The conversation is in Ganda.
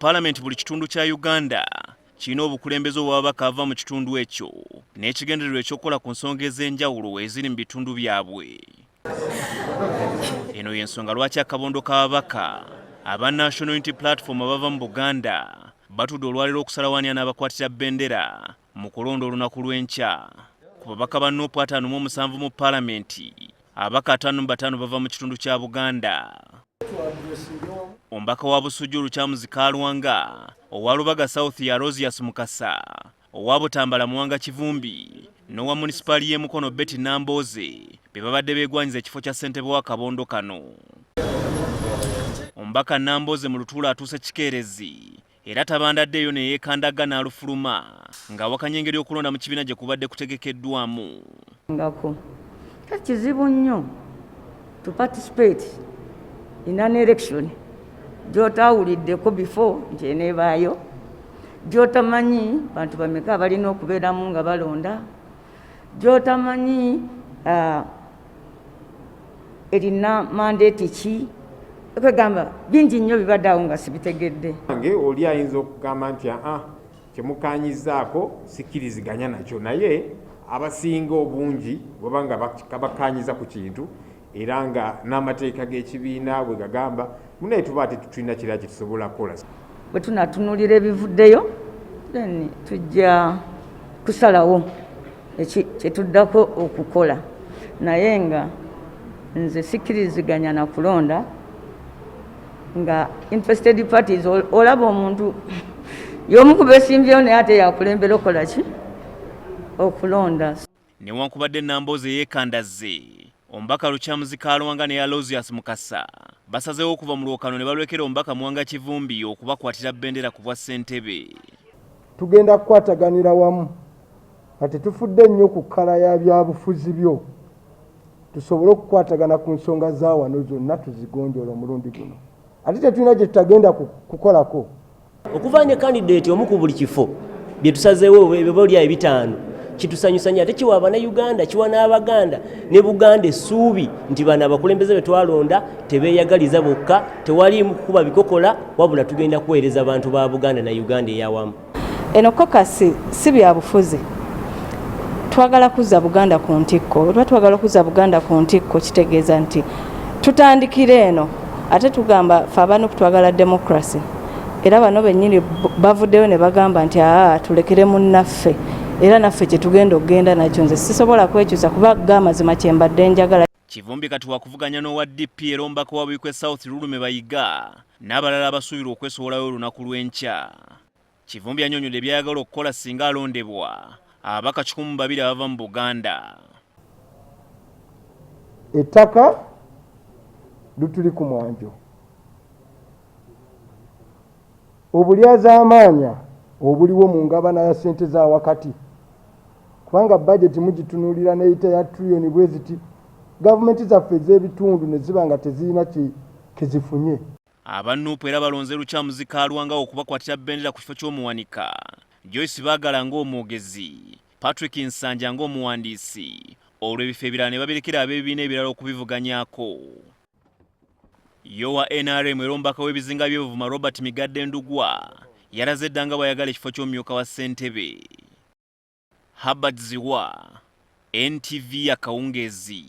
Parliament buli kitundu kya Uganda kirina obukulembeze obw'ababaka ava mu kitundu ekyo n'ekigendererwa ekyokukola ku nsonga ez'enjawulo eziri mu bitundu byabwe. Eno y'ensonga lwaki akabondo k'ababaka aba National Unity Platform abava mu Buganda batudde olwaleero okusalawaanya n'abakwatira bbendera mu kulonda olunaku lw'enkya. Ku babaka ba NUP 57 mu Parliament, ababaka 55 bava mu kitundu kya Buganda. Omubaka wa Busujju Kyamuzi Kalwanga, owa Lubaga South ya Rosias Mukasa, owa Butambala Muwanga Kivumbi, n'owa municipali y'e Mukono Betty Namboze be babadde beegwanyiza ekifo kya ssentebe wa kabondo kano. Omubaka Namboze mu lutuula atuuse kikeerezi era tabandaddeeyo ne yeekandaga n'alufuluma ng'awakanya engeri y'okulonda mu kibiina gye kubadde kutegekeddwamu. Ngako kizibu nnyo to participate in an election gy'otawuliddeko before nti eneebaayo, gy'otamanyi bantu bameka balina okubeeramu nga balonda, gy'otamanyi erina mandate ki, ekwegamba bingi nnyo bibadde awo nga sibitegedde. Nange oli ayinza okugamba nti kyemukanyizaako sikkiriziganya nakyo, naye abasinga obungi bweba nga bakanyiza ku kintu era nga n'amateeka g'ekibiina bwe gagamba munaye tuba ati tulina kirala kye tusobola kukola. Bwe tunatunuulira ebivuddeyo then tujja kusalawo kye tuddako okukola, naye nga nze sikkiriziganya na kulonda nga interested parties olaba omuntu y'omu ku beesimbyewo naye ate yakulembera okola ki okulonda. Newankubadde Namboze yeekandazze, omubaka Kyamuzi Kalwanga ne Aloysius Mukasa basazeewo okuva mu lwokano ne balwekera omubaka Muwanga Kivumbi okubakwatira bbendera ku bwa ssentebe. Tugenda kukwataganira wamu nga tetufudde nnyo ku kkala ya byabufuzi byo, tusobole okukwatagana ku nsonga za wano zonna tuzigonjoola omulundi guno. Ate tetulina gye tutagenda kukolako. Okuva ne kandidate omu ku buli kifo bye tusazeewo ebiboli 5 kitusanyusanya, ate kiwa Abannayuganda, kiwa n'Abaganda ne Buganda essuubi nti bano abakulembeze be twalonda tebeeyagaliza bokka, tewaliimu kukuba bikokola, wabula tugenda kuweereza abantu ba Buganda na Uganda eyawamu. Eno kokasi si byabufuzi, twagala kuzza Buganda ku ntikko. Olwa twagala kuzza Buganda ku ntikko kitegeeza nti tutandikira eno ate tugamba fe abantu kutwagala democracy, era bano bennyini bavuddeyo ne bagamba nti tulekere munnaffe era naffe kye tugenda okugenda nakyo. Nze sisobola kwekyusa kuba g'amazima kye mbadde njagala. Kivumbi kati wakuvuganya n'owa DP era omubaka wa Buikwe South Lulume Bayiga n'abalala abasuubira okwesowolayo olunaku lw'enkya. Kivumbi annyonnyodde byayagala okukola singa alondebwa ababaka 120 abava mu Buganda. Ettaka lutuli ku mwanjo, obulyazaamaanya obuliwo mu ngabana ya ssente za wakati, kubanga budget mugitunuulira n'eyita ya trillion bwe ziti gavumenti zaffe ez'ebitundu ne ziba nga tezirina kezifunye. Aba NUP era balonze Kyamuzi Kalwanga okubakwatira bbendera ku kifo ky'omuwanika, Joyce Baagala ng'omwogezi, Patrick Nsanja ng'omuwandiisi, olwo ebifo ebirala ne babirekera ab'ebibiina ebirala okubivuganyaako. Yo wa NRM era omubaka w'ebizinga by'Obuvuma Robert Migadde Ndugwa yalaze dda nga bw'ayagala ekifo ky'omumyuka wa ssentebe. Herbert Ziwa, NTV Akawungezi.